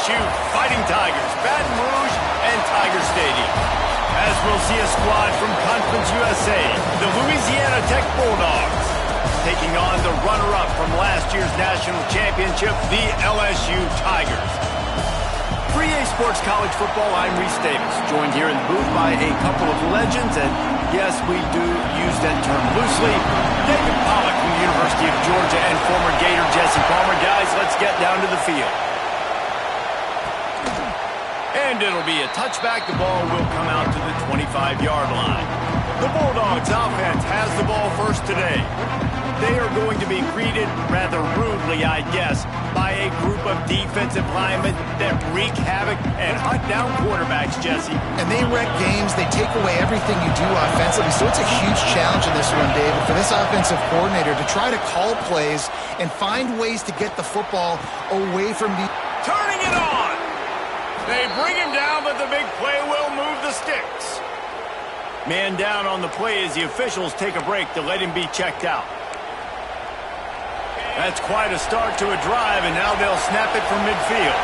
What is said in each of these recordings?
LSU Fighting Tigers, Baton Rouge, and Tiger Stadium. As we'll see a squad from Conference USA, the Louisiana Tech Bulldogs, taking on the runner-up from last year's national championship, the LSU Tigers. For EA Sports College Football, I'm Reese Davis, joined here in the booth by a couple of legends, and yes, we do use that term loosely. David Pollack from the University of Georgia and former Gator Jesse Palmer. Guys, let's get down to the field. And it'll be a touchback. The ball will come out to the 25-yard line. The Bulldogs offense has the ball first today. They are going to be greeted rather rudely, I guess, by a group of defensive linemen that wreak havoc and hunt down quarterbacks, Jesse. And they wreck games. They take away everything you do offensively. So it's a huge challenge in this one, David, for this offensive coordinator to try to call plays and find ways to get the football away from the... Turning it on! They bring him down, but the big play will move the sticks. Man down on the play as the officials take a break to let him be checked out. That's quite a start to a drive, and now they'll snap it from midfield.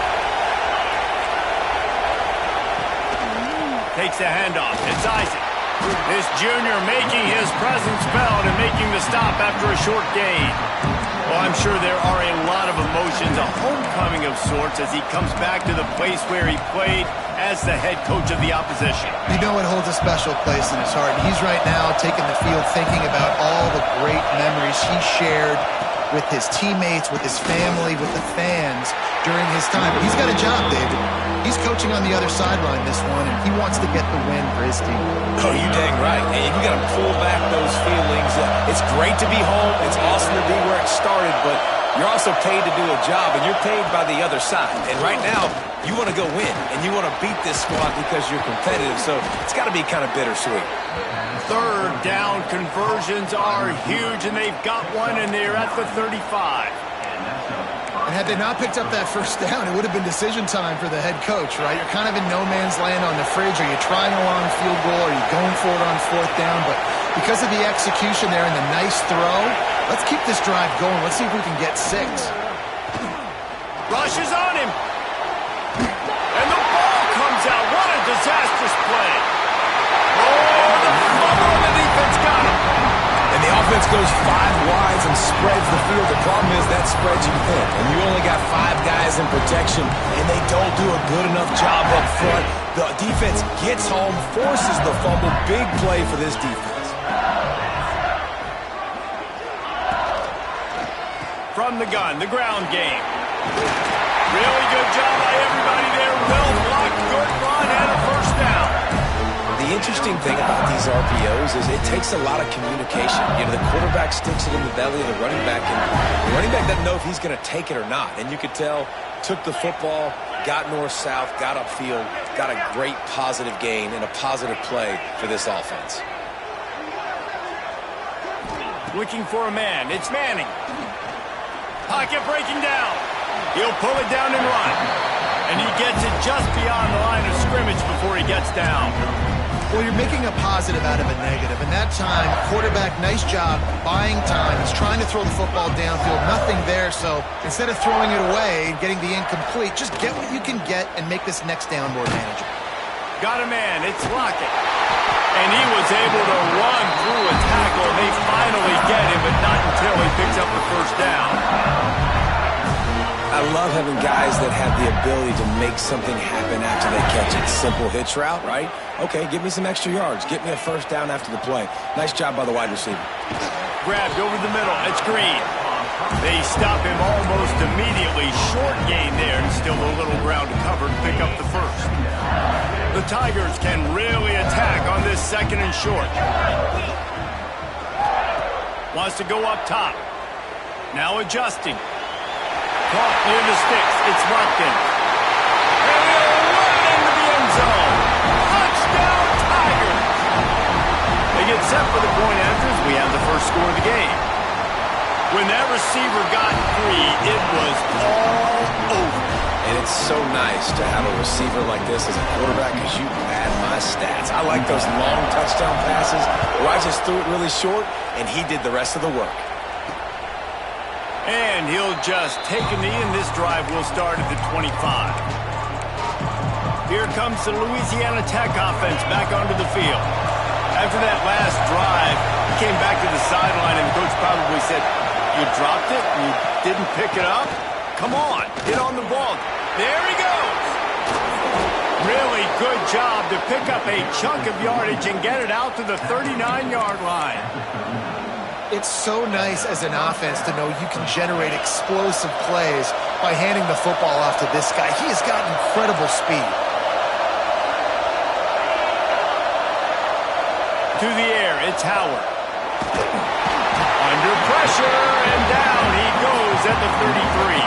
Takes the handoff. It's Isaac. This junior making his presence felt and making the stop after a short gain. Well, I'm sure there are a lot of emotions, a homecoming of sorts, as he comes back to the place where he played as the head coach of the opposition. You know it holds a special place in his heart. He's right now taking the field thinking about all the great memories he shared with his teammates, with his family, with the fans during his time. But he's got a job, David. He's coaching on the other sideline this one, and he wants to get the win for his team. Oh, you dang right. And you got to pull back those feelings. It's great to be home. It's awesome to be where it started, but you're also paid to do a job, and you're paid by the other side. And right now, you want to go win, and you want to beat this squad because you're competitive, so it's got to be kind of bittersweet. Third down conversions are huge, and they've got one, and they're at the 35. And had they not picked up that first down, it would have been decision time for the head coach, right? You're kind of in no man's land on the fridge. Are you trying a long field goal? Are you going for it on fourth down? But because of the execution there and the nice throw, let's keep this drive going. Let's see if we can get 6. Rush is on him. And the ball comes out. What a disastrous play. Oh, the fumble, and the defense got him. And the offense goes 5 wides and spreads the field. The problem is that spreads you thin. And you only got 5 guys in protection, and they don't do a good enough job up front. The defense gets home, forces the fumble. Big play for this defense. From the gun, the ground game. Really good job by everybody there. Well blocked, good run, and a first down. The interesting thing about these RPOs is it takes a lot of communication. You know, the quarterback sticks it in the belly of the running back, and the running back doesn't know if he's going to take it or not. And you could tell, took the football, got north-south, got upfield, got a great positive gain and a positive play for this offense. Looking for a man. It's Manning. Pocket breaking down. He'll pull it down and run. And he gets it just beyond the line of scrimmage before he gets down. Well, you're making a positive out of a negative. And that time, quarterback, nice job, buying time. He's trying to throw the football downfield. Nothing there, so instead of throwing it away and getting the incomplete, just get what you can get and make this next down more manageable. Got a man. It's Lockett. And he was able to run through a tackle, and they finally get him, but not until he picks up the first down. I love having guys that have the ability to make something happen after they catch it. Simple hitch route, right? Okay, give me some extra yards. Get me a first down after the play. Nice job by the wide receiver. Grabbed over the middle. It's Green. They stop him almost immediately. Short gain there, and still a little ground to cover to pick up the first. The Tigers can really attack on this second and short. Wants to go up top. Now adjusting. Caught near the sticks. It's Lumpkin. And he'll run into the end zone. Touchdown, Tigers. They get set for the point after as we have the first score of the game. When that receiver got free, it was all over. And it's so nice to have a receiver like this as a quarterback because you pad my stats. I like those long touchdown passes where I just threw it really short and he did the rest of the work. And he'll just take a knee, and this drive will start at the 25. Here comes the Louisiana Tech offense back onto the field. After that last drive, he came back to the sideline, and the coach probably said, "You dropped it? You didn't pick it up? Come on, get on the ball." There he goes. Really good job to pick up a chunk of yardage and get it out to the 39-yard line. It's so nice as an offense to know you can generate explosive plays by handing the football off to this guy. He has got incredible speed. To the air, it's Howard. Under pressure, and down he goes at the 33.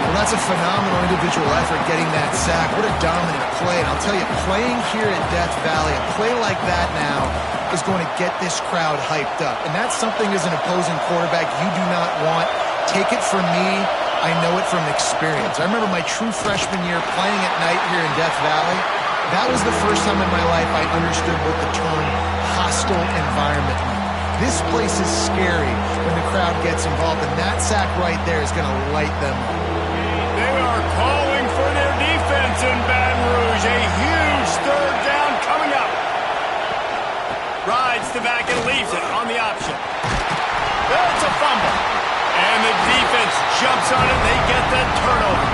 Well, that's a phenomenal individual effort getting that sack. What a dominant play. And I'll tell you, playing here at Death Valley, a play like that now is going to get this crowd hyped up. And that's something as an opposing quarterback you do not want. Take it from me. I know it from experience. I remember my true freshman year playing at night here in Death Valley. That was the first time in my life I understood what the term hostile environment meant. This place is scary when the crowd gets involved, and that sack right there is going to light them up. They are calling for their defense in Baton Rouge. A huge third down coming up. Rides to back and leaves it on the option. That's a fumble. And the defense jumps on it. They get that turnover.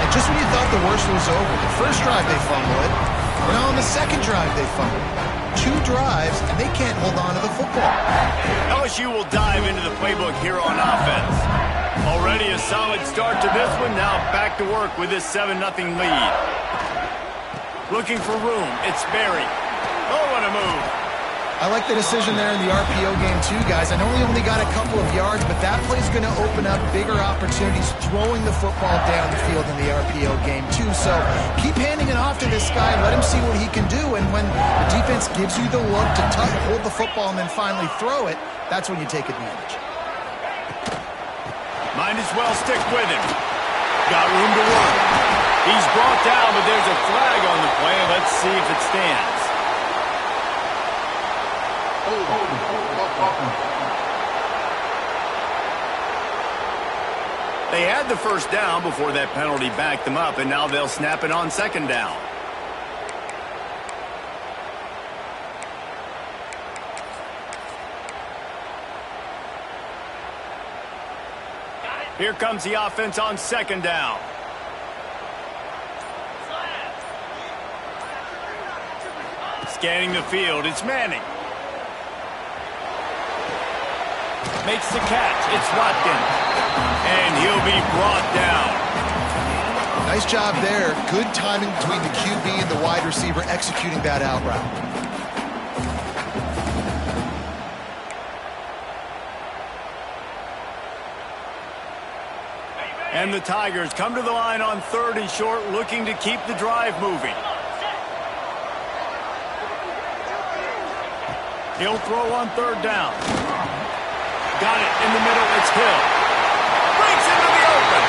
And just when you thought the worst was over, the first drive they fumble it, and on the second drive they fumble it. 2 drives, and they can't hold on to the football. LSU will dive into the playbook here on offense. Already a solid start to this one. Now back to work with this 7-0 lead. Looking for room. It's Berry. Oh, what a move. I like the decision there in the RPO game too, guys. I know he only got a couple of yards, but that play's going to open up bigger opportunities throwing the football down the field in the RPO game too. So keep handing it off to this guy. Let him see what he can do. And when the defense gives you the look to hold the football and then finally throw it, that's when you take advantage. Might as well stick with him. Got room to work. He's brought down, but there's a flag on the play. Let's see if it stands. They had the first down before that penalty backed them up, and now they'll snap it on second down. Here comes the offense on second down. Scanning the field, it's Manning. Makes the catch, it's Watkins. And he'll be brought down. Nice job there. Good timing between the QB and the wide receiver executing that out route. And the Tigers come to the line on 3rd and short, looking to keep the drive moving. He'll throw on 3rd down. Got it in the middle, it's Hill. Breaks into the open.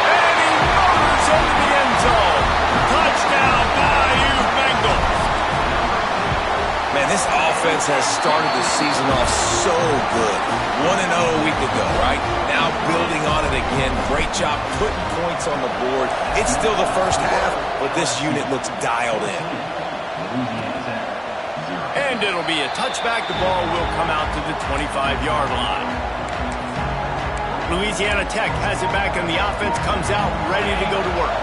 And he motors into the end zone. Touchdown, Bayou Bengals. Man, this offense has started the season off so good. 1-0 a week ago, right? Now building on it again. Great job putting points on the board. It's still the first half, but this unit looks dialed in. And it'll be a touchback. The ball will come out to the 25-yard line. Louisiana Tech has it back, and the offense comes out ready to go to work.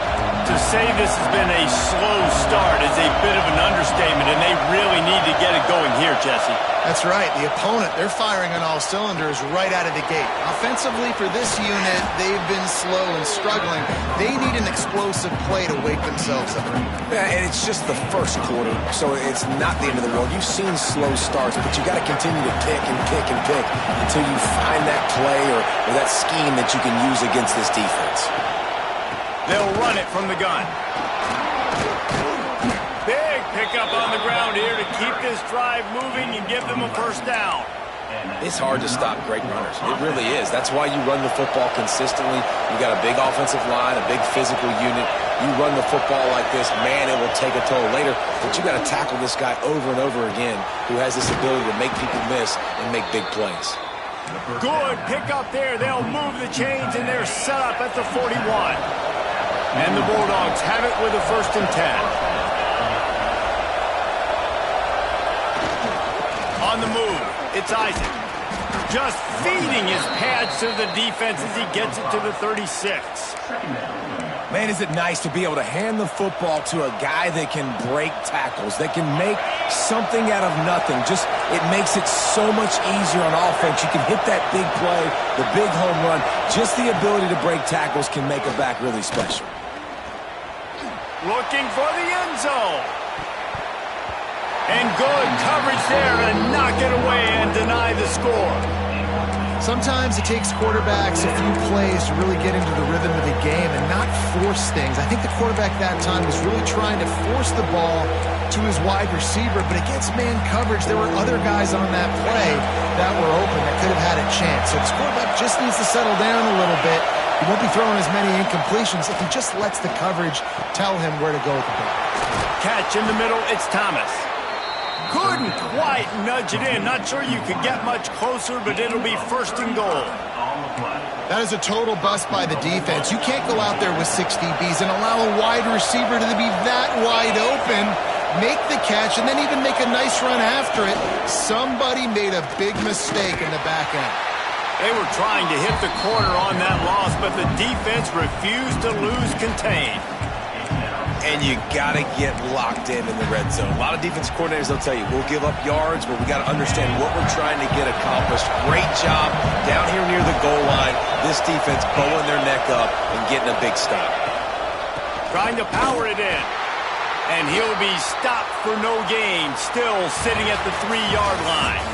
To say this has been a slow start is a bit of an understatement, and they really need to get it going here, Jesse. That's right. The opponent, they're firing on all cylinders right out of the gate. Offensively for this unit, they've been slow and struggling. They need an explosive play to wake themselves up. Yeah, and it's just the first quarter, so it's not the end of the world. You've seen slow starts, but you got to continue to pick and pick and pick until you find that play or that scheme that you can use against this defense. They'll run it from the gun. Big pickup on the ground here to keep this drive moving and give them a first down. It's hard to stop great runners. It really is. That's why you run the football consistently. You got a big offensive line, a big physical unit. You run the football like this, man, it will take a toll later. But you got to tackle this guy over and over again who has this ability to make people miss and make big plays. Good pick up there. They'll move the chains, and they're set up at the 41. And the Bulldogs have it with a 1st and 10. On the move, it's Isaac. Just feeding his pads to the defense as he gets it to the 36. Man, is it nice to be able to hand the football to a guy that can break tackles, that can make something out of nothing. Just, it makes it so much easier on offense. You can hit that big play, the big home run. Just the ability to break tackles can make a back really special. Looking for the end zone. And good coverage there to knock it away and deny the score. Sometimes it takes quarterbacks a few plays to really get into the rhythm of the game and not force things. I think the quarterback that time was really trying to force the ball to his wide receiver, but against man coverage, there were other guys on that play that were open that could have had a chance. So this quarterback just needs to settle down a little bit. He won't be throwing as many incompletions if he just lets the coverage tell him where to go with the ball. Catch in the middle, it's Thomas. Couldn't quite nudge it in. Not sure you could get much closer, but it'll be 1st and goal. That is a total bust by the defense. You can't go out there with 6 DBs and allow a wide receiver to be that wide open, make the catch, and then even make a nice run after it. Somebody made a big mistake in the back end. They were trying to hit the corner on that loss, but the defense refused to lose contain. And you got to get locked in the red zone. A lot of defense coordinators, they'll tell you, we'll give up yards, but we got to understand what we're trying to get accomplished. Great job down here near the goal line. This defense bowing their neck up and getting a big stop. Trying to power it in. And he'll be stopped for no gain, still sitting at the 3-yard line.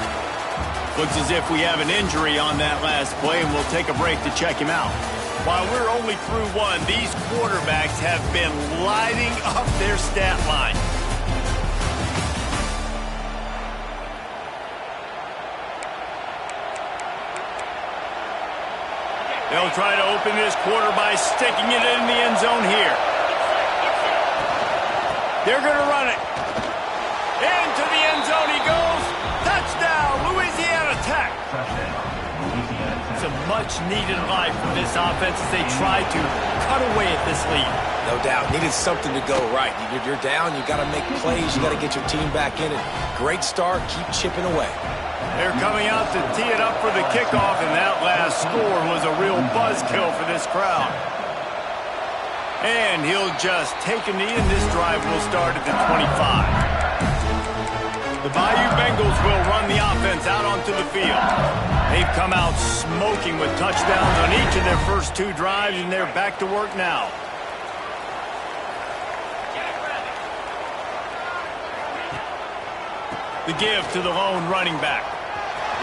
Looks as if we have an injury on that last play, and we'll take a break to check him out. While we're only through one, these quarterbacks have been lighting up their stat line. They'll try to open this quarter by sticking it in the end zone here. They're going to run it. Into the end zone he goes. Touchdown, Louisiana Tech. It's a much-needed life for this offense as they try to cut away at this lead. No doubt. Needed something to go right. You're down. You got to make plays. You got to get your team back in it. Great start. Keep chipping away. They're coming out to tee it up for the kickoff, and that last score was a real buzzkill for this crowd. And he'll just take a knee, and this drive will start at the 25. The Bayou Bengals will run the offense out onto the field. They've come out smoking with touchdowns on each of their first 2 drives, and they're back to work now. The give to the lone running back.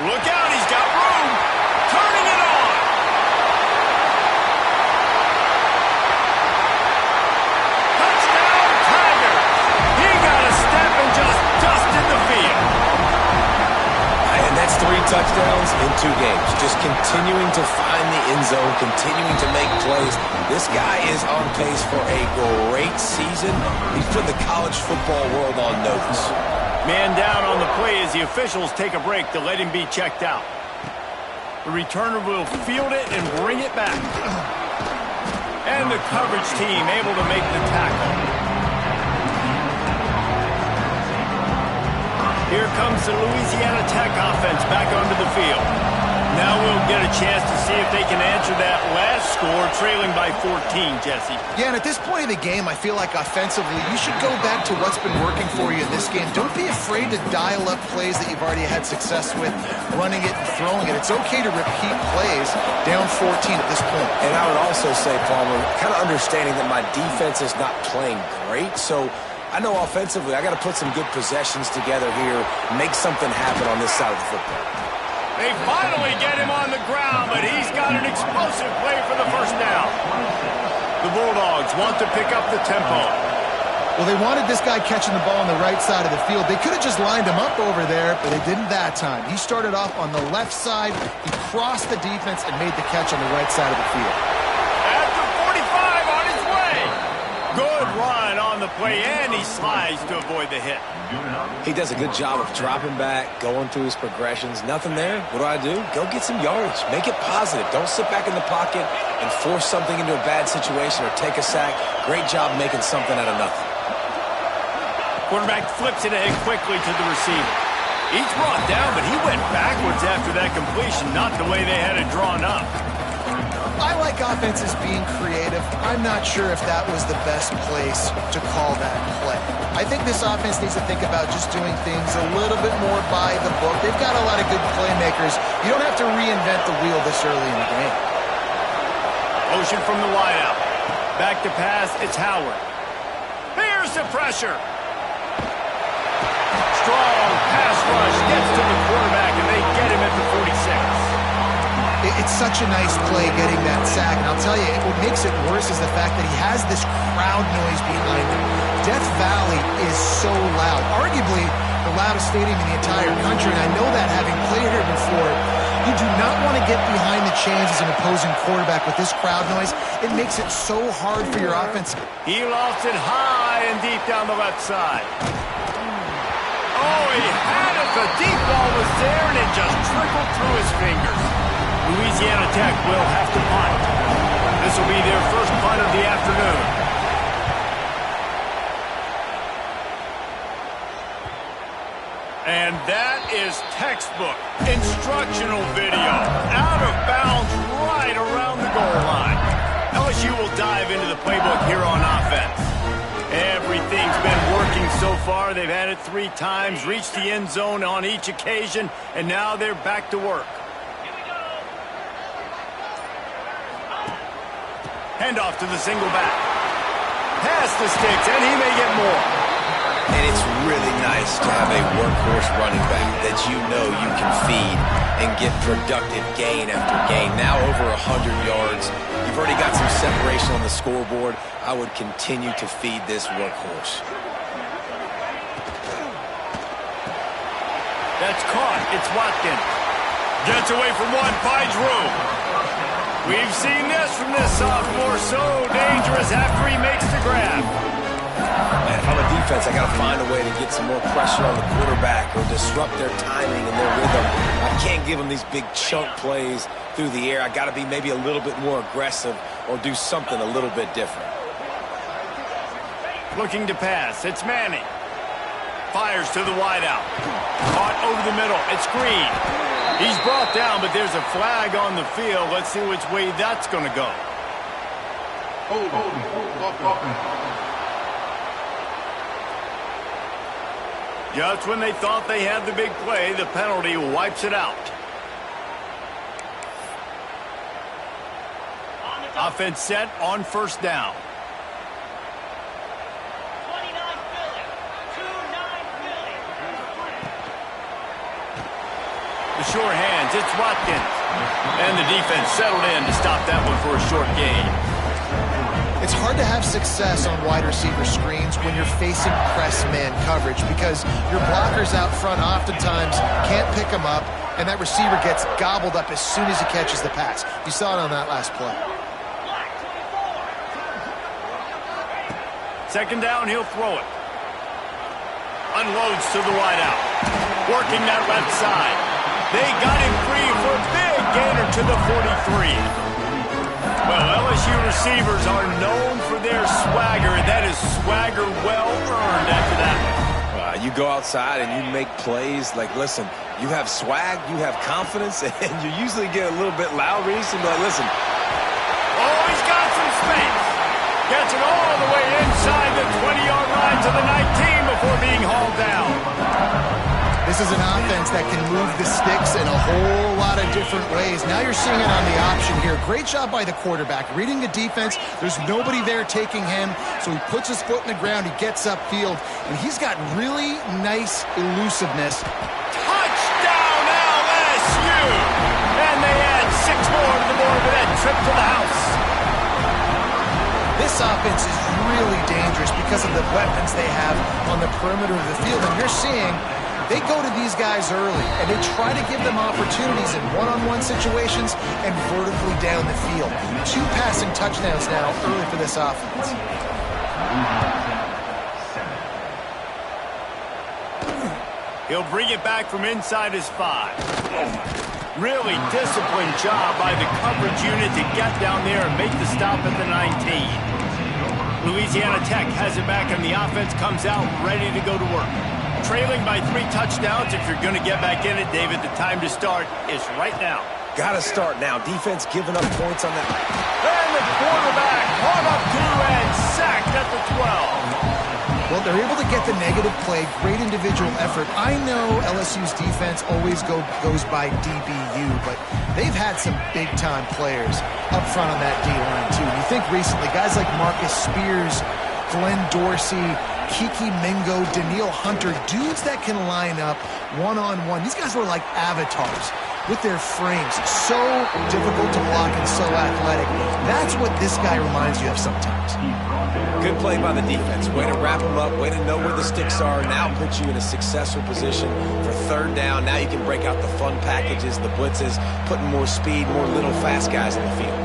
Look out, he's got room. Turning it on. Touchdown, Tigers. He got a step and just dusted the field. And that's 3 touchdowns in 2 games. Just continuing to find the end zone, continuing to make plays. This guy is on pace for a great season. He's put the college football world on notice. Man down on the play as the officials take a break to let him be checked out. The returner will field it and bring it back. And the coverage team able to make the tackle. Here comes the Louisiana Tech offense back onto the field. Now we'll get a chance to see if they can answer that last score, trailing by 14, Jesse. Yeah, and at this point in the game, I feel like offensively, you should go back to what's been working for you in this game. Don't be afraid to dial up plays that you've already had success with, running it and throwing it. It's okay to repeat plays down 14 at this point. And I would also say, Palmer, kind of understanding that my defense is not playing great, so I know offensively I got to put some good possessions together here, make something happen on this side of the football. They finally get him on the ground, but he's got an explosive play for the first down. The Bulldogs want to pick up the tempo. Well, they wanted this guy catching the ball on the right side of the field. They could have just lined him up over there, but they didn't that time. He started off on the left side. He crossed the defense and made the catch on the right side of the field. At the 45 on his way. Good run on on the play, and he slides to avoid the hit. He does a good job of dropping back, going through his progressions. Nothing there. What do? Go get some yardage. Make it positive. Don't sit back in the pocket and force something into a bad situation or take a sack. Great job making something out of nothing. Quarterback flips it ahead quickly to the receiver. He's brought down, but he went backwards after that completion, not the way they had it drawn up. I like offenses being creative. I'm not sure if that was the best place to call that play. I think this offense needs to think about just doing things a little bit more by the book. They've got a lot of good playmakers. You don't have to reinvent the wheel this early in the game. Motion from the wideout. Back to pass, it's Howard. Here's the pressure. Strong pass rush gets to the quarterback, and they get him at the 46. It's such a nice play getting that sack, and I'll tell you, what makes it worse is the fact that he has this crowd noise behind him. Death Valley is so loud, arguably the loudest stadium in the entire country, and I know that having played here before. You do not want to get behind the chains as an opposing quarterback with this crowd noise. It makes it so hard for your offense. He lofts it high and deep down the left side. Oh, he had it. The deep ball was there, and it just trickled through his fingers. Louisiana Tech will have to punt. This will be their first punt of the afternoon. And that is textbook instructional video. Out of bounds right around the goal line. LSU will dive into the playbook here on offense. Everything's been working so far. They've had it 3 times, reached the end zone on each occasion, and now they're back to work. Handoff to the single back. Pass the sticks, and he may get more. And it's really nice to have a workhorse running back that you know you can feed and get productive gain after gain. Now over 100 yards. You've already got some separation on the scoreboard. I would continue to feed this workhorse. That's caught. It's Watkins. Gets away from one, finds room. We've seen this from this sophomore, so dangerous after he makes the grab. Man, if I'm a defense, I got to find a way to get some more pressure on the quarterback or disrupt their timing and their rhythm. I can't give them these big chunk plays through the air. I got to be maybe a little bit more aggressive or do something a little bit different. Looking to pass. It's Manning. Fires to the wideout. Caught over the middle. It's Green. He's brought down, but there's a flag on the field. Let's see which way that's going to go. Just when they thought they had the big play, the penalty wipes it out. Offense set on first down. The sure hands, it's Watkins. And the defense settled in to stop that one for a short gain. It's hard to have success on wide receiver screens when you're facing press man coverage because your blockers out front oftentimes can't pick them up, and that receiver gets gobbled up as soon as he catches the pass. You saw it on that last play. Second down, he'll throw it. Unloads to the wideout. Working that left side. They got him free for a big gainer to the 43. Well, LSU receivers are known for their swagger. That is swagger well earned after that one. You go outside and you make plays. Like, listen, you have swag, you have confidence, and you usually get a little bit loud. Recently, like, listen. Oh, he's got some space. Gets it all the way inside the 20-yard line to the 19 before being hauled down. This is an offense that can move the sticks in a whole lot of different ways. Now you're seeing it on the option here. Great job by the quarterback. Reading the defense, there's nobody there taking him, so he puts his foot in the ground, he gets upfield, and he's got really nice elusiveness. Touchdown, LSU! And they add 6 more to the board with that trip to the house. This offense is really dangerous because of the weapons they have on the perimeter of the field, and you're seeing they go to these guys early, and they try to give them opportunities in one-on-one situations and vertically down the field. 2 passing touchdowns now early for this offense. He'll bring it back from inside his 5. Really disciplined job by the coverage unit to get down there and make the stop at the 19. Louisiana Tech has it back, and the offense comes out ready to go to work. Trailing by 3 touchdowns. If you're going to get back in it, David, the time to start is right now. Got to start now. Defense giving up points on that. And the quarterback caught up to and sacked at the 12. Well, they're able to get the negative play, great individual effort. I know LSU's defense always goes by DBU, but they've had some big-time players up front on that D-line, too. You think recently, guys like Marcus Spears, Glenn Dorsey, Kiki Mingo, Daniil Hunter, dudes that can line up one-on-one. These guys were like avatars with their frames. So difficult to block and so athletic. That's what this guy reminds you of sometimes. Good play by the defense. Way to wrap them up. Way to know where the sticks are. Now put you in a successful position for 3rd down. Now you can break out the fun packages, the blitzes, putting more speed, more little fast guys in the field.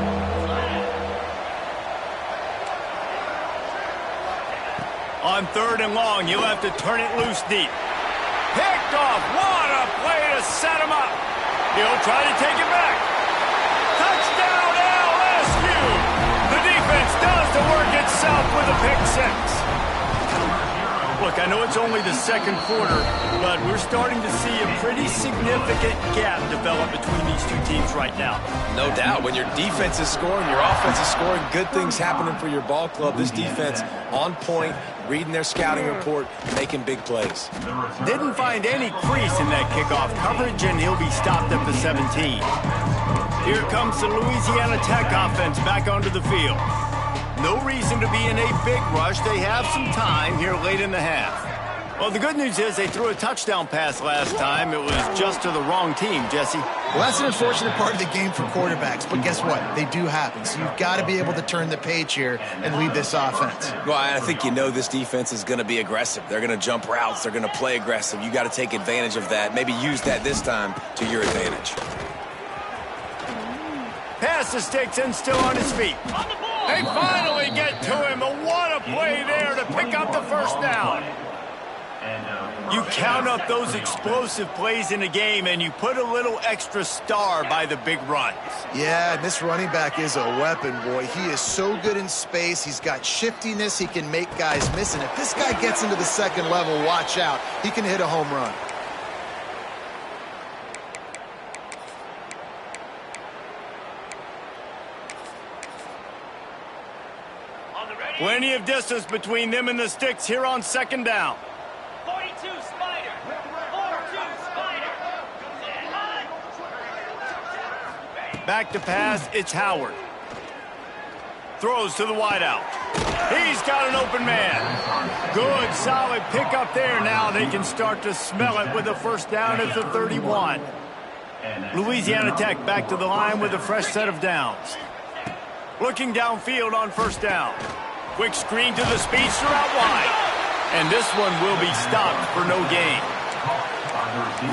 On 3rd and long, you'll have to turn it loose deep. Picked off. What a play to set him up. He'll try to take it back. Touchdown, LSU. The defense does the work itself with a pick 6. Look, I know it's only the 2nd quarter, but we're starting to see a pretty significant gap develop between these two teams right now. No doubt. When your defense is scoring, your offense is scoring, good things happening for your ball club. This defense on point, reading their scouting report, making big plays. Didn't find any crease in that kickoff coverage, and he'll be stopped at the 17. Here comes the Louisiana Tech offense back onto the field. No reason to be in a big rush. They have some time here late in the half. Well, the good news is they threw a touchdown pass last time. It was just to the wrong team, Jesse. Well, that's an unfortunate part of the game for quarterbacks, but guess what? They do happen. So you've got to be able to turn the page here and lead this offense. Well, I think you know this defense is going to be aggressive. They're going to jump routes. They're going to play aggressive. You got to take advantage of that. Maybe use that this time to your advantage. Pass the sticks and still on his feet. They finally get to him. What a play there to pick up the 1st down. You count up those explosive plays in a game, and you put a little extra star by the big runs. Yeah, this running back is a weapon, boy. He is so good in space. He's got shiftiness. He can make guys miss. And if this guy gets into the 2nd level, watch out. He can hit a home run. Plenty of distance between them and the sticks here on 2nd down. 42 Spider. 42 Spider. Back to pass, it's Howard. Throws to the wideout. He's got an open man. Good, solid pickup there. Now they can start to smell it with a 1st down at the 31. Louisiana Tech back to the line with a fresh set of downs. Looking downfield on 1st down. Quick screen to the speedster out wide. And this one will be stopped for no gain.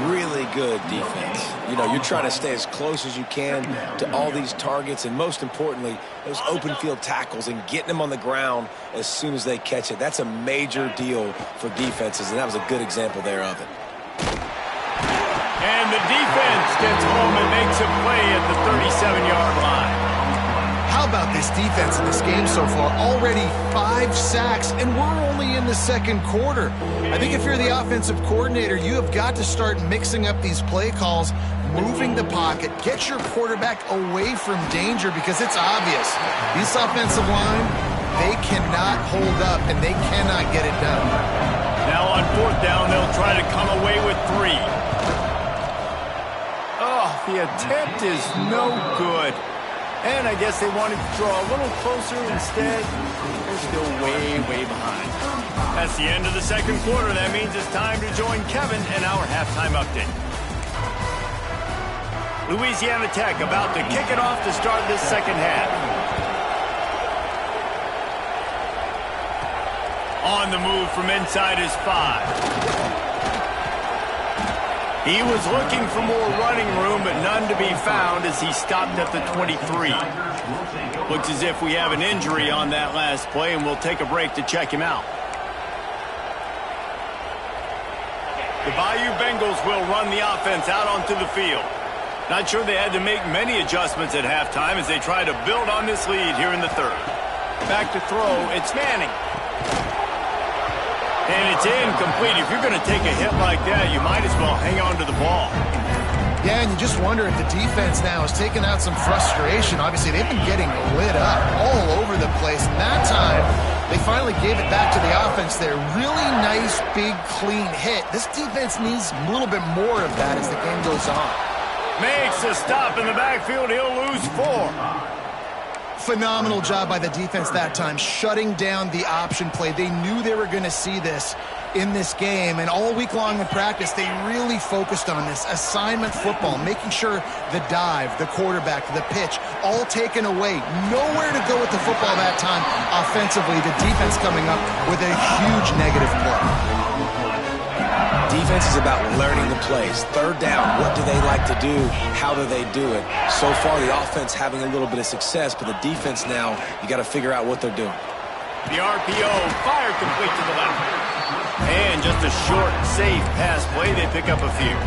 Really good defense. You know, you're trying to stay as close as you can to all these targets, and most importantly, those open field tackles and getting them on the ground as soon as they catch it. That's a major deal for defenses, and that was a good example there of it. And the defense gets home and makes a play at the 37-yard line. How about this defense in this game so far? Already 5 sacks, and we're only in the 2nd quarter. I think if you're the offensive coordinator, you have got to start mixing up these play calls, moving the pocket, get your quarterback away from danger, because it's obvious. This offensive line, they cannot hold up, and they cannot get it done. Now on 4th down, they'll try to come away with 3. Oh, the attempt is no good. And I guess they wanted to draw a little closer instead. They're still way, way behind. That's the end of the 2nd quarter. That means it's time to join Kevin in our halftime update. Louisiana Tech about to kick it off to start this 2nd half. On the move from inside his 5. He was looking for more running room, but none to be found as he stopped at the 23. Looks as if we have an injury on that last play, and we'll take a break to check him out. The Bayou Bengals will run the offense out onto the field. Not sure they had to make many adjustments at halftime as they try to build on this lead here in the third. Back to throw, it's Manning. And it's incomplete. If you're going to take a hit like that, you might as well hang on to the ball. Yeah, and you just wonder if the defense now is taking out some frustration. Obviously, they've been getting lit up all over the place. And that time, they finally gave it back to the offense there. Really nice, big, clean hit. This defense needs a little bit more of that as the game goes on. Makes a stop in the backfield. He'll lose 4. Phenomenal job by the defense that time, shutting down the option play. They knew they were going to see this in this game, and all week long in practice, they really focused on this assignment football, making sure the dive, the quarterback, the pitch, all taken away. Nowhere to go with the football that time offensively. The defense coming up with a huge negative play. Defense is about learning the plays. Third down, what do they like to do? How do they do it? So far, the offense having a little bit of success, but the defense now, you got to figure out what they're doing. The RPO, fire complete to the left. And just a short, safe pass play. They pick up a few.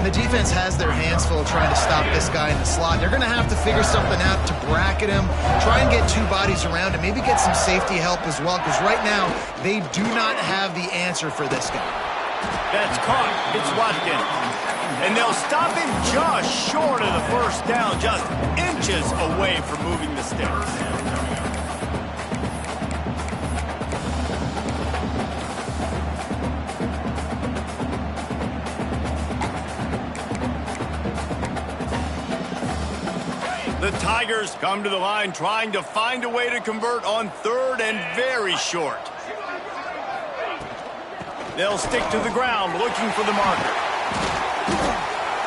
The defense has their hands full trying to stop this guy in the slot. They're going to have to figure something out to bracket him, try and get 2 bodies around him, maybe get some safety help as well, because right now they do not have the answer for this guy. That's caught. It's Watkins. And they'll stop him just short of the first down, just inches away from moving the sticks. The Tigers come to the line trying to find a way to convert on 3rd and very short. They'll stick to the ground looking for the marker.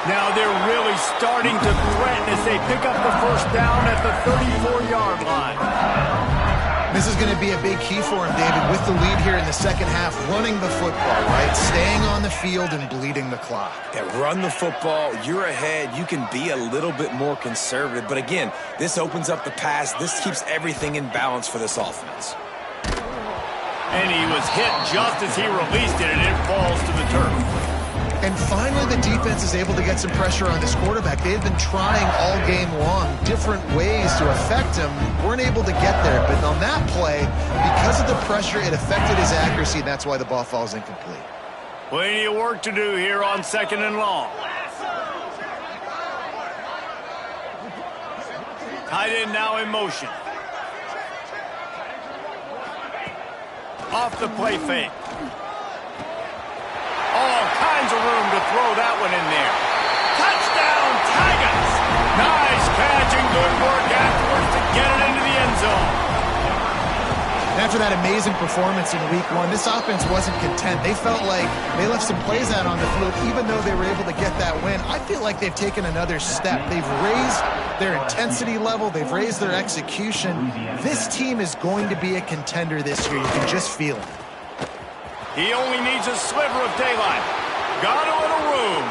Now they're really starting to threaten as they pick up the first down at the 34-yard line. This is going to be a big key for him, David, with the lead here in the second half, running the football, right? Staying on the field and bleeding the clock. Yeah, run the football. You're ahead. You can be a little bit more conservative. But again, this opens up the pass. This keeps everything in balance for this offense. And he was hit just as he released it, and it falls to the turf. And finally, the defense is able to get some pressure on this quarterback. They had been trying all game long different ways to affect him. Weren't able to get there. But on that play, because of the pressure, it affected his accuracy, and that's why the ball falls incomplete. Plenty of work to do here on 2nd and long. Tight end now in motion. Off the play fake. All kinds of room to throw that one in there. Touchdown, Tigers! Nice catch and good work afterwards to get it into the end zone. After that amazing performance in week 1, this offense wasn't content. They felt like they left some plays out on the field, even though they were able to get that win. I feel like they've taken another step. They've raised their intensity level. They've raised their execution. This team is going to be a contender this year. You can just feel it. He only needs a sliver of daylight. Got a little room.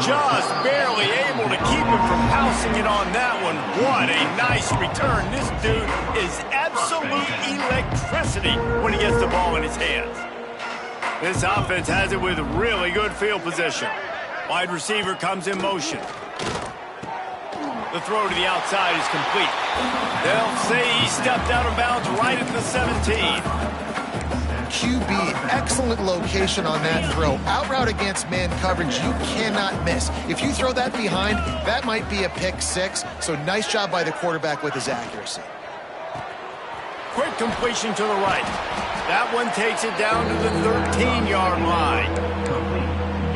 Just barely able to keep him from pouncing it on that one. What a nice return. This dude is absolute electricity when he gets the ball in his hands. This offense has it with really good field position. Wide receiver comes in motion. The throw to the outside is complete. They'll say he stepped out of bounds right at the 17. QB, excellent location on that throw. Out route against man coverage, you cannot miss. If you throw that behind, that might be a pick 6. So nice job by the quarterback with his accuracy. Quick completion to the right. That one takes it down to the 13-yard line.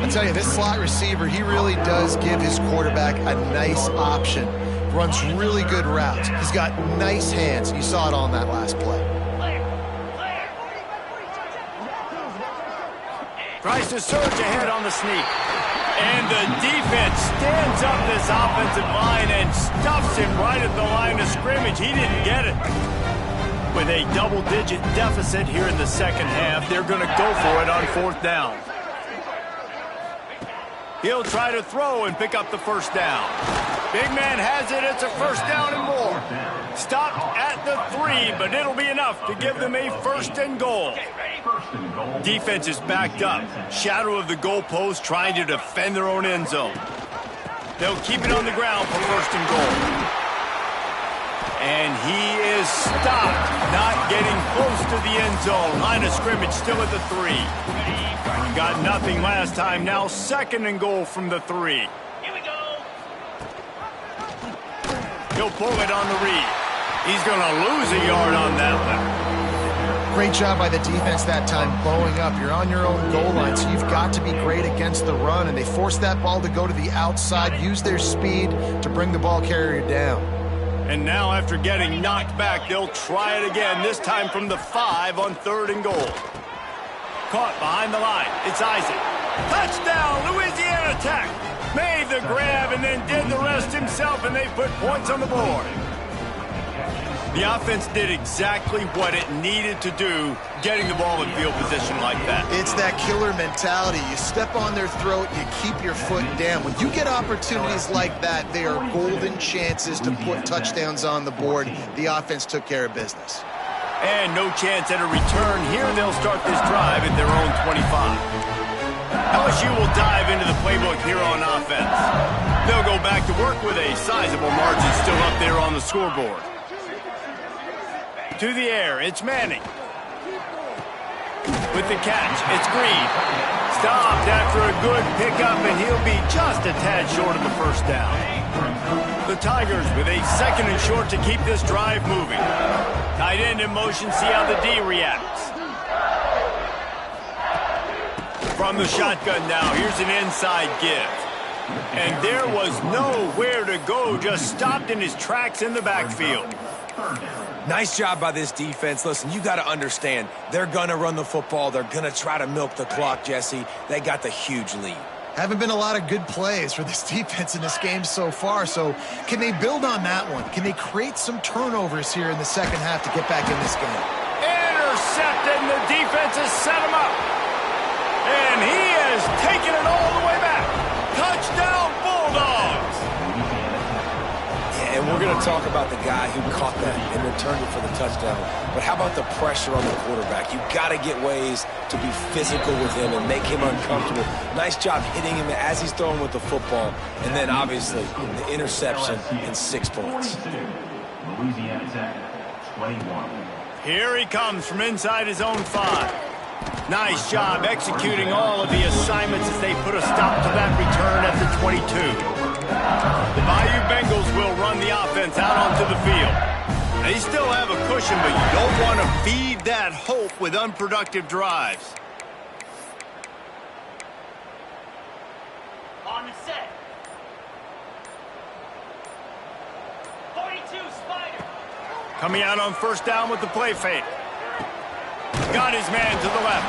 I tell you, this slot receiver, he really does give his quarterback a nice option. Runs really good routes. He's got nice hands. You saw it on that last play. Tries to surge ahead on the sneak. And the defense stands up this offensive line and stuffs him right at the line of scrimmage. He didn't get it. With a double-digit deficit here in the second half, they're going to go for it on 4th down. He'll try to throw and pick up the first down. Big man has it. It's a first down and more. Stopped at the 3, but it'll be enough to give them a 1st and goal. Defense is backed up. Shadow of the goalpost trying to defend their own end zone. They'll keep it on the ground for first and goal. And he is stopped, not getting close to the end zone. Line of scrimmage still at the 3. Got nothing last time. Now second and goal from the 3. Here we go. He'll pull it on the read. He's going to lose a yard on that one. Great job by the defense that time, blowing up. You're on your own goal line, so you've got to be great against the run, and they forced that ball to go to the outside, use their speed to bring the ball carrier down. And now after getting knocked back, they'll try it again, this time from the 5 on third and goal. Caught behind the line. It's Isaac. Touchdown, Louisiana Tech. Made the grab and then did the rest himself, and they put points on the board. The offense did exactly what it needed to do, getting the ball in field position like that. It's that killer mentality. You step on their throat, you keep your foot down. When you get opportunities like that, they are golden chances to put touchdowns on the board. The offense took care of business. And no chance at a return here. They'll start this drive at their own 25. LSU will dive into the playbook here on offense. They'll go back to work with a sizable margin still up there on the scoreboard. To the air, it's Manning. With the catch, it's Green. Stopped after a good pickup, and he'll be just a tad short of the first down. The Tigers with a second and short to keep this drive moving. Tight end in motion, see how the D reacts. From the shotgun now, here's an inside give. And there was nowhere to go, just stopped in his tracks in the backfield. Nice job by this defense. Listen, you got to understand, they're going to run the football. They're going to try to milk the clock, Jesse. They got the huge lead. Haven't been a lot of good plays for this defense in this game so far, so can they build on that one? Can they create some turnovers here in the second half to get back in this game? Intercepted, and the defense has set him up. And he has taken it all the way back. Touchdown, Bulldogs! And we're going to talk about the guy who caught that and returned it for the touchdown. But how about the pressure on the quarterback? You got to get ways to be physical with him and make him uncomfortable. Nice job hitting him as he's throwing with the football. And then, obviously, the interception and 6 points. Louisiana Tech, 21. Here he comes from inside his own 5. Nice job executing all of the assignments as they put a stop to that return at the 22. The Bayou Bengals will run the offense out onto the field. They still have a cushion, but you don't want to feed that hope with unproductive drives. On the set. 42 Spider. Coming out on first down with the play fake. Got his man to the left.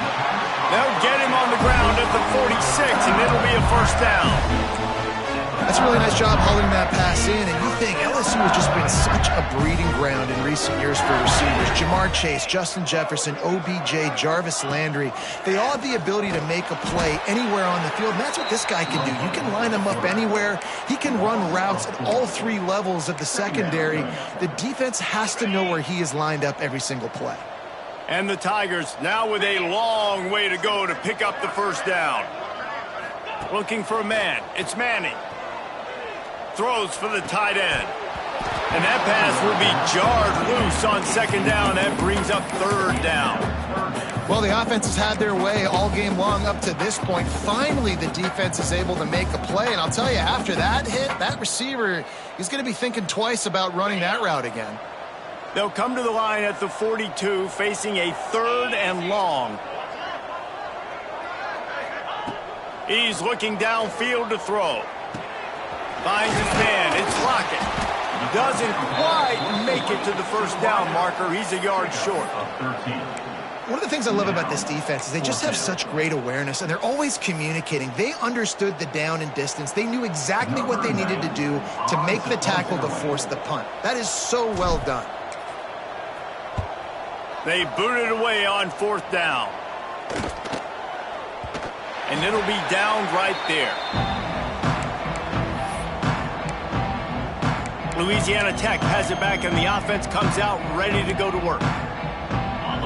They'll get him on the ground at the 46, and it'll be a first down. That's a really nice job holding that pass in, and you think LSU has just been such a breeding ground in recent years for receivers. Jamar Chase, Justin Jefferson, OBJ, Jarvis Landry, they all have the ability to make a play anywhere on the field, and that's what this guy can do. You can line him up anywhere. He can run routes at all 3 levels of the secondary. The defense has to know where he is lined up every single play. And the Tigers now with a long way to go to pick up the first down. Looking for a man. It's Manning. Throws for the tight end. And that pass will be jarred loose on second down. That brings up third down. Well, the offense has had their way all game long up to this point. Finally, the defense is able to make a play. And I'll tell you, after that hit, that receiver is going to be thinking twice about running that route again. They'll come to the line at the 42, facing a third and long. He's looking downfield to throw. Finds his man. It's Lockett. Doesn't quite make it to the first down marker. He's a yard short. One of the things I love about this defense is they just have such great awareness, and they're always communicating. They understood the down and distance. They knew exactly what they needed to do to make the tackle to force the punt. That is so well done. They boot it away on fourth down. And it'll be down right there. Louisiana Tech has it back, and the offense comes out ready to go to work.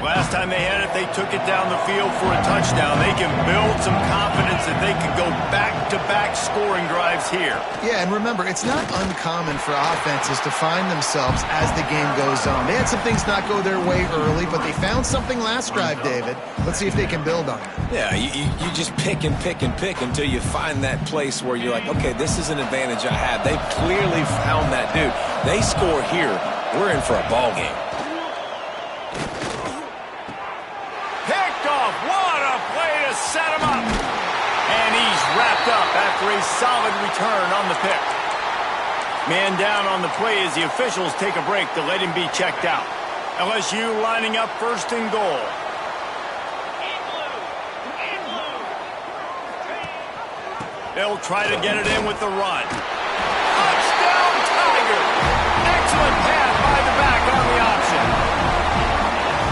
Last time they had it, they took it down the field for a touchdown. They can build some confidence that they could go back-to-back scoring drives here. Yeah, and remember, it's not uncommon for offenses to find themselves as the game goes on. They had some things not go their way early, but they found something last drive, David. Let's see if they can build on it. Yeah, you just pick and pick and pick until you find that place where you're like, okay, this is an advantage I have. They've clearly found that, dude. They score here, we're in for a ball game. What a play to set him up. And he's wrapped up after a solid return on the pick. Man down on the play as the officials take a break to let him be checked out. LSU lining up first and goal. They'll try to get it in with the run. Touchdown, Tiger! Excellent pass by the back on the option.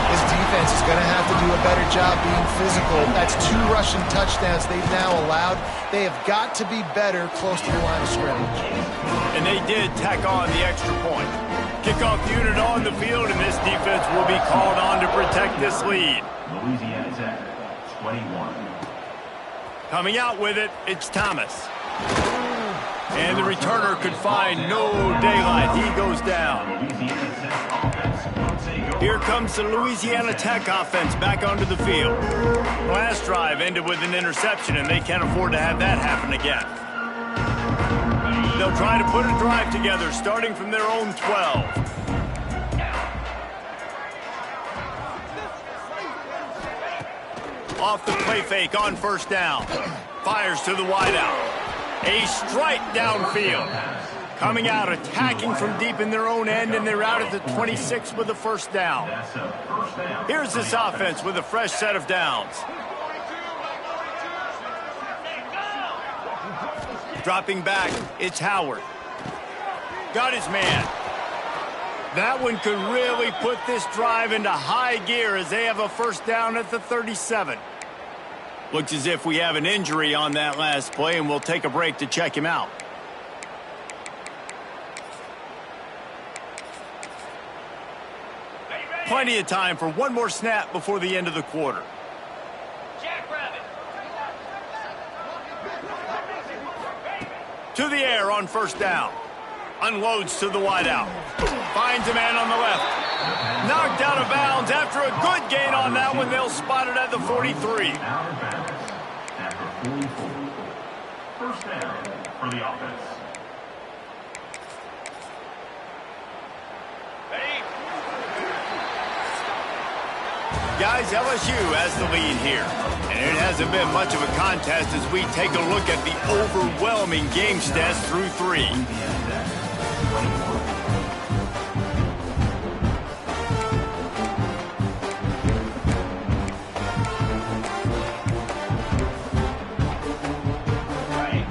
This defense is going to have to do a better job being physical. That's 2 rushing touchdowns they've now allowed. They have got to be better close to the line of scrimmage. And they did tack on the extra point. Kickoff unit on the field, and this defense will be called on to protect this lead. Louisiana Tech, 21. Coming out with it, it's Thomas. And the returner could find no daylight. He goes down. Louisiana Tech offense. Here comes the Louisiana Tech offense back onto the field. Last drive ended with an interception, and they can't afford to have that happen again. They'll try to put a drive together, starting from their own 12. Off the play fake on first down. Fires to the wideout. A strike downfield. Coming out, attacking from deep in their own end, and they're out at the 26 with a first down. Here's this offense with a fresh set of downs. Dropping back, it's Howard. Got his man. That one could really put this drive into high gear as they have a first down at the 37. Looks as if we have an injury on that last play, and we'll take a break to check him out. Plenty of time for one more snap before the end of the quarter. To the air on first down. Unloads to the wideout. Finds a man on the left. Knocked out of bounds after a good gain on that one. They'll spot it at the 43. After 44. First down for the offense. Guys, LSU has the lead here. And it hasn't been much of a contest as we take a look at the overwhelming game stats through 3.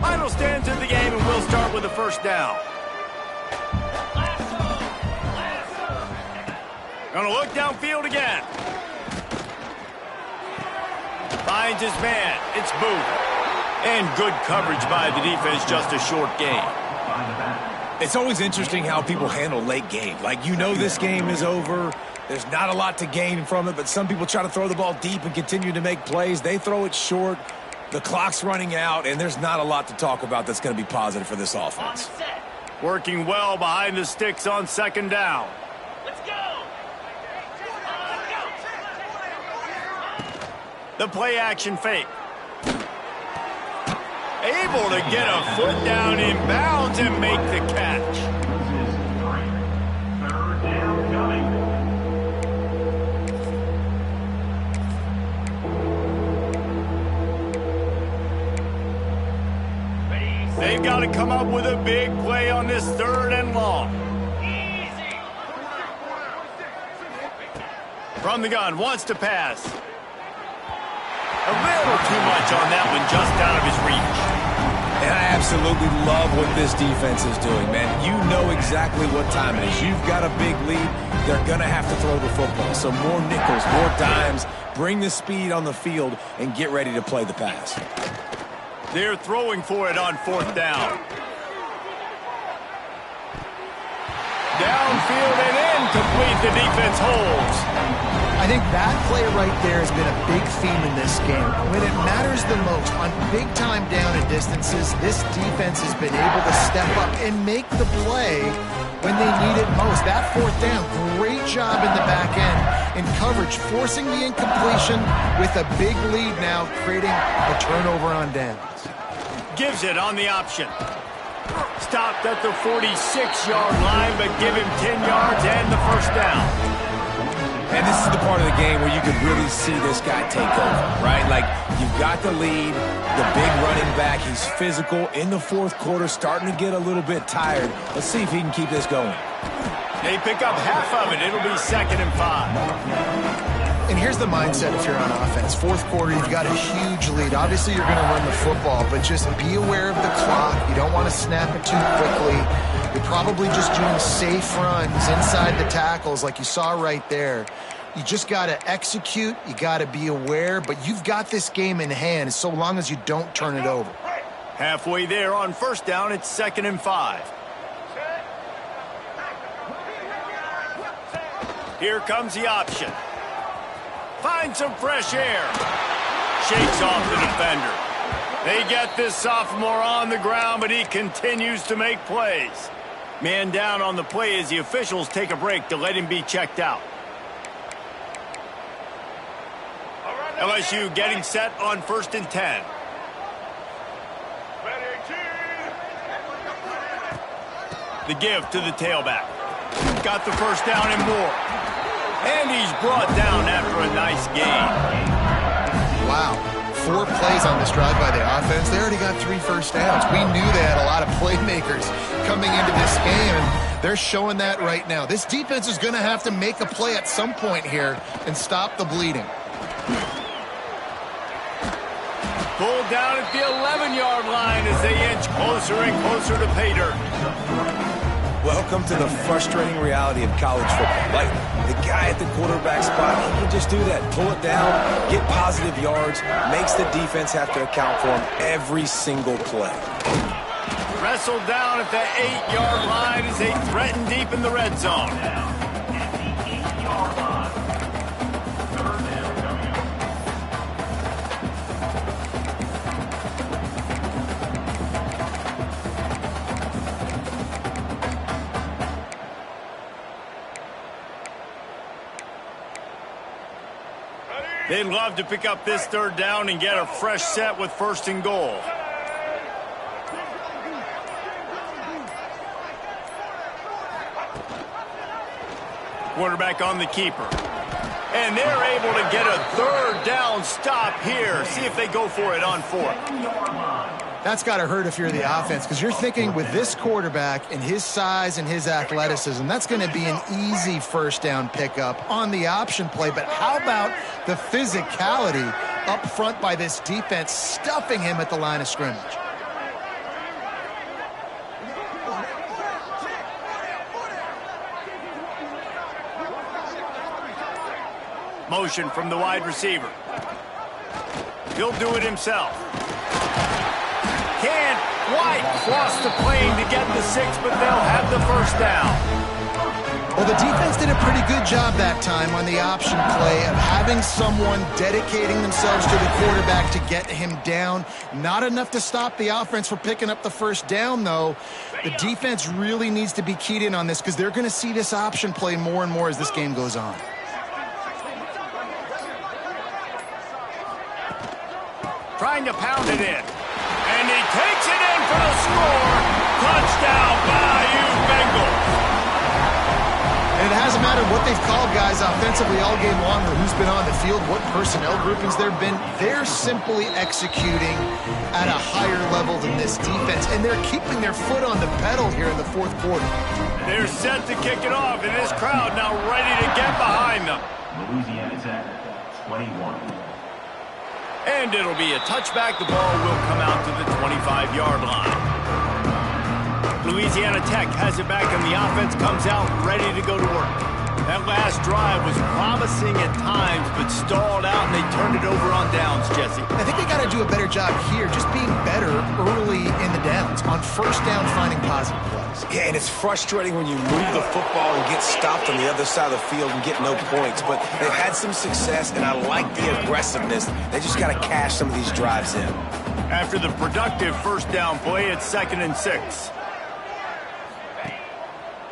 Final stands in the game, and we'll start with the first down. Gonna look downfield again. Finds his man. It's Booth. And good coverage by the defense, just a short gain. It's always interesting how people handle late game. Like, you know this game is over. There's not a lot to gain from it, but some people try to throw the ball deep and continue to make plays. They throw it short. The clock's running out, and there's not a lot to talk about that's going to be positive for this offense. Working well behind the sticks on second down. Let's go! The play action fake. Able to get a foot down in bounds and make the catch. Third down coming. They've got to come up with a big play on this third and long. From the gun, wants to pass. A little too much on that one, just out of his reach. And I absolutely love what this defense is doing, man. You know exactly what time it is. You've got a big lead. They're going to have to throw the football. So more nickels, more dimes, bring the speed on the field, and get ready to play the pass. They're throwing for it on fourth down. Downfield and incomplete. The defense holds. I think that play right there has been a big theme in this game. When it matters the most, on big-time down and distances, this defense has been able to step up and make the play when they need it most. That fourth down, great job in the back end in coverage, forcing the incompletion with a big lead now, creating a turnover on downs. Gives it on the option. Stopped at the 46-yard line, but give him 10 yards and the first down. And this is the part of the game where you can really see this guy take over, right? Like, you've got the lead, the big running back. He's physical in the fourth quarter, starting to get a little bit tired. Let's see if he can keep this going. They pick up half of it. It'll be 2nd and 5. And here's the mindset if you're on offense. Fourth quarter, you've got a huge lead. Obviously, you're going to run the football, but just be aware of the clock. You don't want to snap it too quickly. You're probably just doing safe runs inside the tackles like you saw right there. You just got to execute. You got to be aware, but you've got this game in hand so long as you don't turn it over. Halfway there on first down, it's 2nd and 5. Here comes the option. Find some fresh air. Shakes off the defender. They get this sophomore on the ground, but he continues to make plays. Man down on the play as the officials take a break to let him be checked out. LSU getting set on 1st and 10. The give to the tailback. Got the first down and more. And he's brought down after a nice gain. Wow. 4 plays on this drive by the offense. They already got 3 first downs. We knew they had a lot of playmakers coming into this game, and they're showing that right now. This defense is going to have to make a play at some point here and stop the bleeding. Pulled down at the 11-yard line as they inch closer and closer to pay dirt. Welcome to the frustrating reality of college football. Like, the guy at the quarterback spot, he can just do that. Pull it down, get positive yards, makes the defense have to account for him every single play. Wrestled down at the 8-yard line as they threaten deep in the red zone. They'd love to pick up this 3rd down and get a fresh set with 1st and goal. Quarterback on the keeper. And they're able to get a 3rd down stop here. See if they go for it on 4th. That's got to hurt if you're the offense, because you're thinking with this quarterback and his size and his athleticism, that's going to be an easy first down pickup on the option play. But how about the physicality up front by this defense, stuffing him at the line of scrimmage? Motion from the wide receiver. He'll do it himself. Can't quite cross the plane to get the 6, but they'll have the first down. Well, the defense did a pretty good job that time on the option play of having someone dedicating themselves to the quarterback to get him down. Not enough to stop the offense from picking up the first down, though. The defense really needs to be keyed in on this because they're going to see this option play more and more as this game goes on. Trying to pound it in. And he takes it in for the score. Touchdown, Bayou Bengals. And it hasn't mattered what they've called guys offensively all game long or who's been on the field, what personnel groupings there have been. They're simply executing at a higher level than this defense, and they're keeping their foot on the pedal here in the 4th quarter. They're set to kick it off, and this crowd now ready to get behind them. Louisiana's at 21. And it'll be a touchback. The ball will come out to the 25-yard line. Louisiana Tech has it back, and the offense comes out ready to go to work. That last drive was promising at times, but stalled out, and they turned it over on downs, Jesse. I think they got to do a better job here, just being better early in the downs, on first down, finding positive plays. Yeah, and it's frustrating when you move the football and get stopped on the other side of the field and get no points. But they've had some success, and I like the aggressiveness. They just got to cash some of these drives in. After the productive first down play, it's 2nd and 6.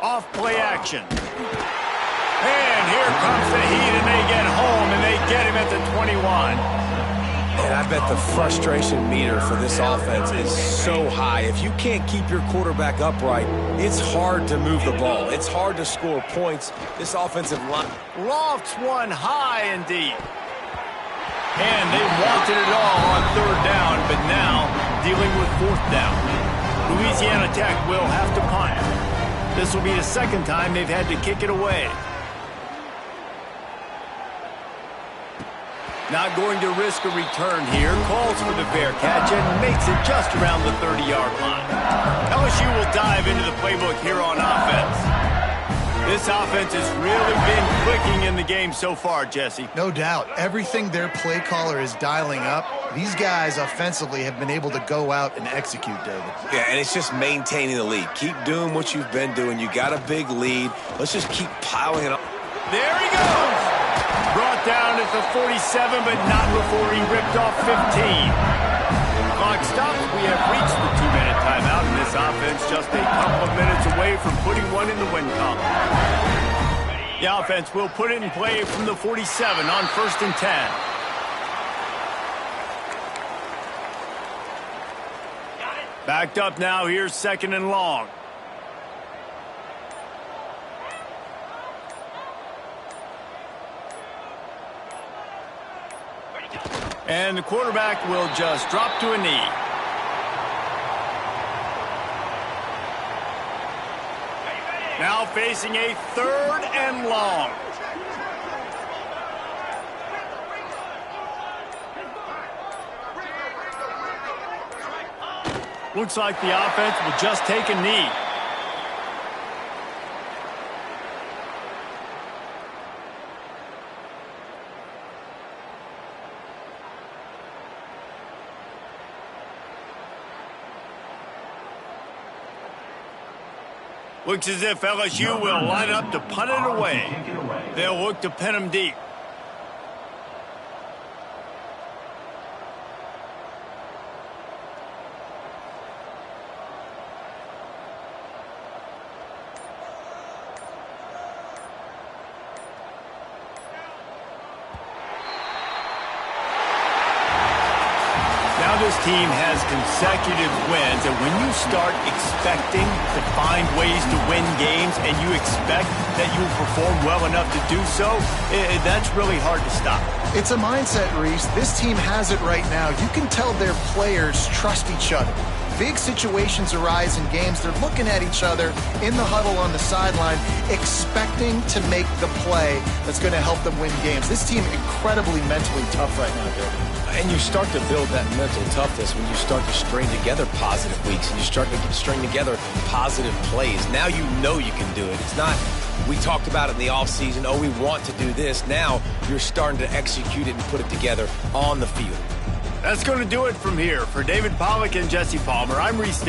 Off play action. And here comes the heat, and they get home, and they get him at the 21. And I bet the frustration meter for this offense is so high. If you can't keep your quarterback upright, it's hard to move the ball. It's hard to score points. This offensive line Lofts one high and deep. And they wanted it all on 3rd down, but now dealing with 4th down. Louisiana Tech will have to punt. This will be the 2nd time they've had to kick it away. Not going to risk a return here. Calls for the fair catch and makes it just around the 30-yard line. LSU will dive into the playbook here on offense. This offense has really been clicking in the game so far, Jesse. No doubt. Everything their play caller is dialing up, these guys offensively have been able to go out and execute, David. Yeah, and it's just maintaining the lead. Keep doing what you've been doing. You got a big lead. Let's just keep piling it up. There he goes! Brought down at the 47, but not before he ripped off 15. Clock stops. We have reached the 2-minute timeout, and this offense just a couple of minutes away from putting one in the win column. The offense will put it in play from the 47 on 1st and 10. Backed up now. Here's 2nd and long. And the quarterback will just drop to a knee. Now facing a 3rd and long. Looks like the offense will just take a knee. Looks as if LSU will line up to punt it away. They'll look to pin him deep. This team has consecutive wins, and when you start expecting to find ways to win games and you expect that you will perform well enough to do so, that's really hard to stop. It's a mindset, Reese. This team has it right now. You can tell their players trust each other. Big situations arise in games. They're looking at each other in the huddle on the sideline, expecting to make the play that's going to help them win games. This team incredibly mentally tough right now, David. And you start to build that mental toughness when you start to string together positive weeks and you start to string together positive plays. Now you know you can do it. It's not, we talked about it in the offseason, oh, we want to do this. Now you're starting to execute it and put it together on the field. That's going to do it from here. For David Pollack and Jesse Palmer, I'm Reese.